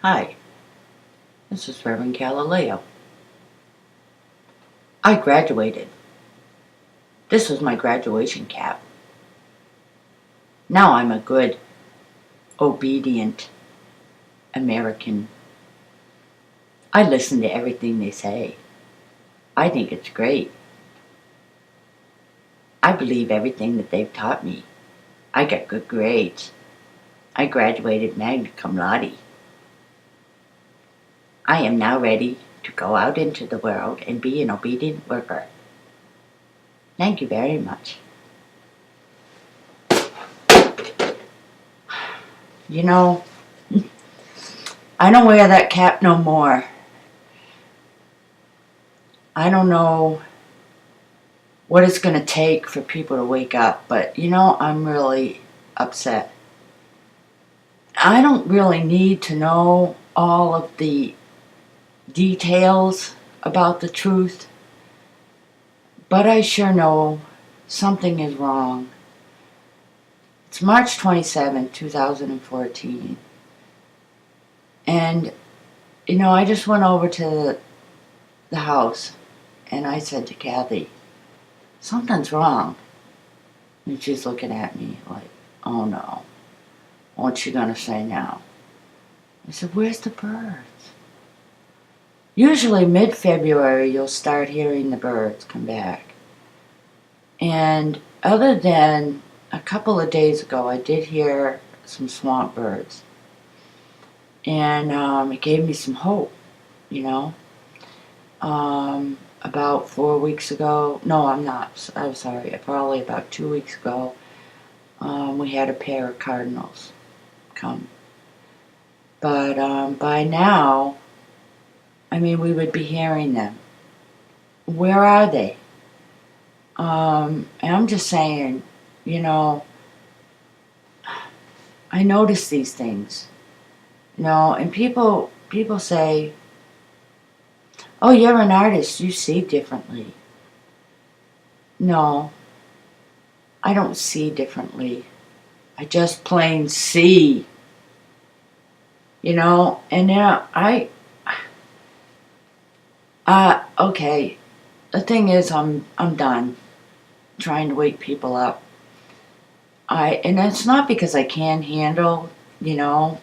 Hi, this is Reverend Galileo. I graduated. This was my graduation cap. Now I'm a good, obedient American. I listen to everything they say. I think it's great. I believe everything that they've taught me. I got good grades. I graduated magna cum laude. I am now ready to go out into the world and be an obedient worker. Thank you very much. You know, I don't wear that cap no more. I don't know what it's going to take for people to wake up, but I'm really upset. I don't really need to know all of the details about the truth, but I sure know something is wrong. It's March 27, 2014, and I just went over to the house and I said to Kathy, something's wrong. And she's looking at me like, oh no, what's she gonna say now? I said, where's the birds? Usually mid-February you'll start hearing the birds come back. And other than a couple of days ago, I did hear some swamp birds. And it gave me some hope, About 4 weeks ago, no, I'm sorry, probably about 2 weeks ago, we had a pair of cardinals come. But by now, we would be hearing them. Where are they? And I'm just saying, I notice these things, and people say, oh, you're an artist, you see differently. No, I don't see differently. I just plain see. Okay, the thing is, I'm done trying to wake people up. And it's not because I can't handle, the,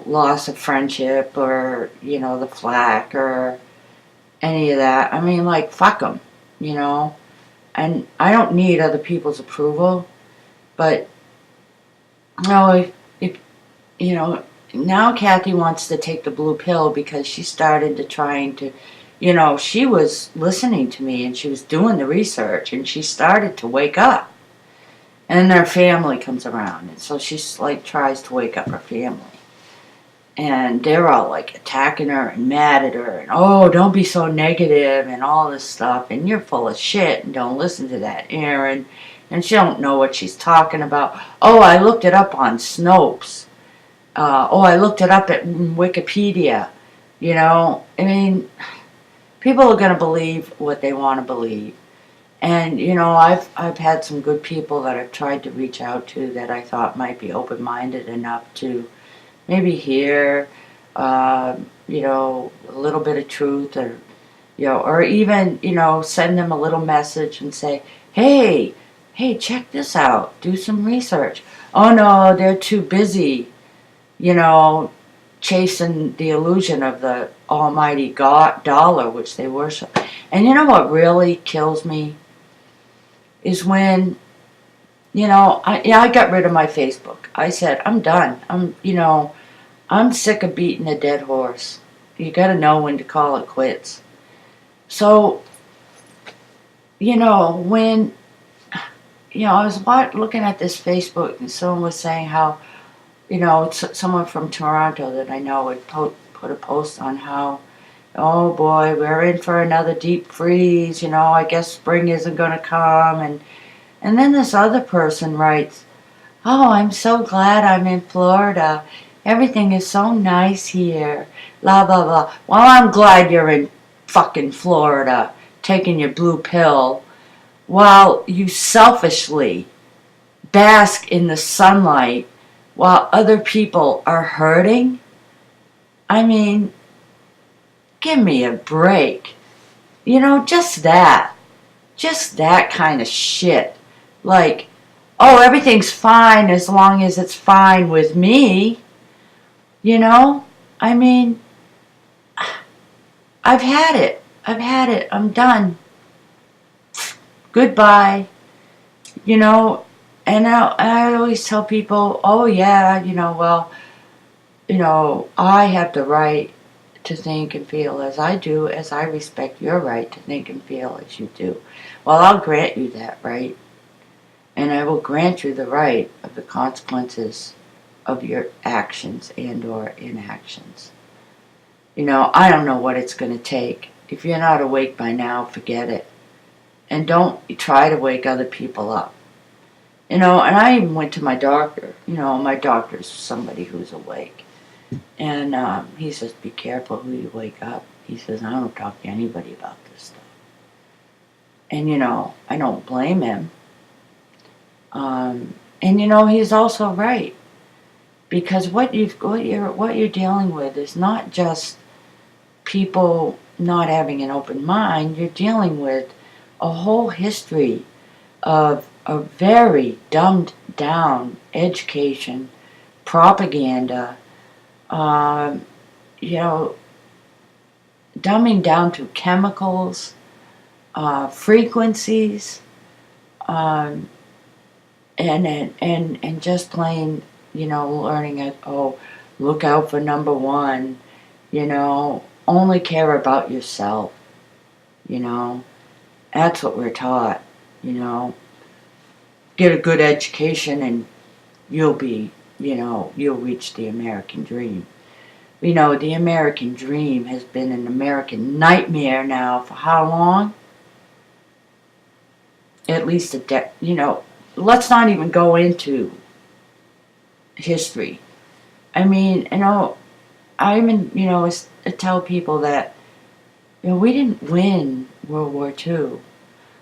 loss of friendship or, the flack or any of that. Fuck them, And I don't need other people's approval, but, if now Kathy wants to take the blue pill because she started to trying to, she was listening to me and she was doing the research and she started to wake up. And then her family comes around and so she's tries to wake up her family. And they're all attacking her and mad at her and, oh, don't be so negative and all this stuff and you're full of shit and don't listen to that Erin. And she don't know what she's talking about. Oh, I looked it up on Snopes. I looked it up at Wikipedia. People are going to believe what they want to believe. And, I've had some good people that I've tried to reach out to that I thought might be open-minded enough to maybe hear, a little bit of truth or even, send them a little message and say, hey, check this out. Do some research. Oh, no, they're too busy, chasing the illusion of the almighty God dollar, which they worship. And you know what really kills me is when, I got rid of my Facebook. I said, I'm done. I'm sick of beating a dead horse. You got to know when to call it quits. So, when, I was looking at this Facebook and someone was saying how, someone from Toronto that I know would put a post on how, oh boy, we're in for another deep freeze, I guess spring isn't going to come. And then this other person writes, oh, I'm so glad I'm in Florida. Everything is so nice here. Blah, blah, blah. Well, I'm glad you're in fucking Florida taking your blue pill while you selfishly bask in the sunlight while other people are hurting. I mean, give me a break. You know, just that. Just that kind of shit. Like, oh, everything's fine as long as it's fine with me. You know? I mean, I've had it. I've had it. I'm done. Goodbye. You know, and I always tell people, oh, yeah, well, I have the right to think and feel as I do, as I respect your right to think and feel as you do. Well, I'll grant you that right, and I will grant you the right of the consequences of your actions and or inactions. I don't know what it's going to take. If you're not awake by now, forget it. And don't try to wake other people up. And I even went to my doctor. My doctor's somebody who's awake. And he says, be careful who you wake up. He says, I don't talk to anybody about this stuff. And, I don't blame him. And, he's also right. Because what you're dealing with is not just people not having an open mind. You're dealing with a whole history of a very dumbed down education, propaganda, you know, dumbing down to chemicals, frequencies, and just plain, learning it. Oh, look out for number one. Only care about yourself. That's what we're taught. Get a good education and you'll be, you'll reach the American dream. The American dream has been an American nightmare now for how long? At least a decade. Let's not even go into history. I mean, I even, tell people that, we didn't win World War II.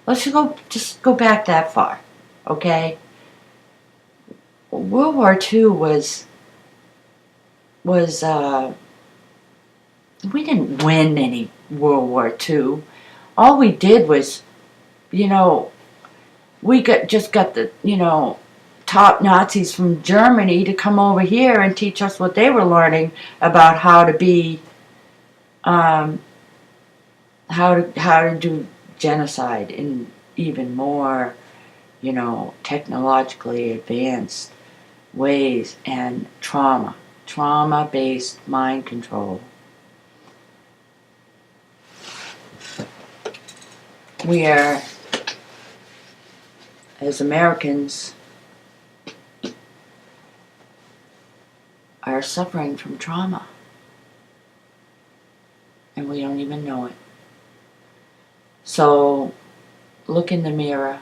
Let's just go back that far, okay? World War II was we didn't win any World War II. All we did was, we just got the, top Nazis from Germany to come over here and teach us what they were learning about how to be, how to do genocide in even more, technologically advanced ways, and trauma-based mind control. We are, as Americans, are suffering from trauma, and we don't even know it. So look in the mirror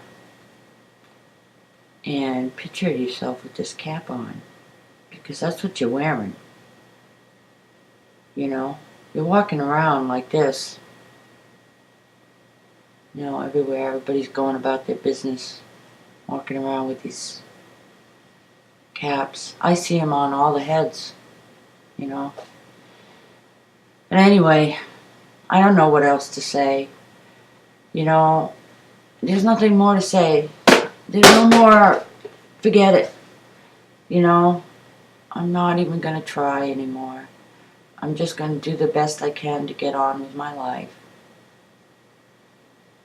and picture yourself with this cap on, because that's what you're wearing. You're walking around like this, everywhere. Everybody's going about their business, walking around with these caps. I see them on all the heads, But anyway, I don't know what else to say. There's nothing more to say. There's no more, forget it. I'm not even going to try anymore. I'm just going to do the best I can to get on with my life.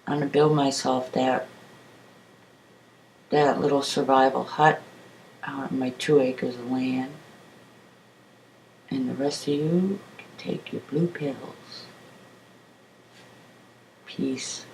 I'm going to build myself that little survival hut out on my 2 acres of land. And the rest of you can take your blue pills. Peace.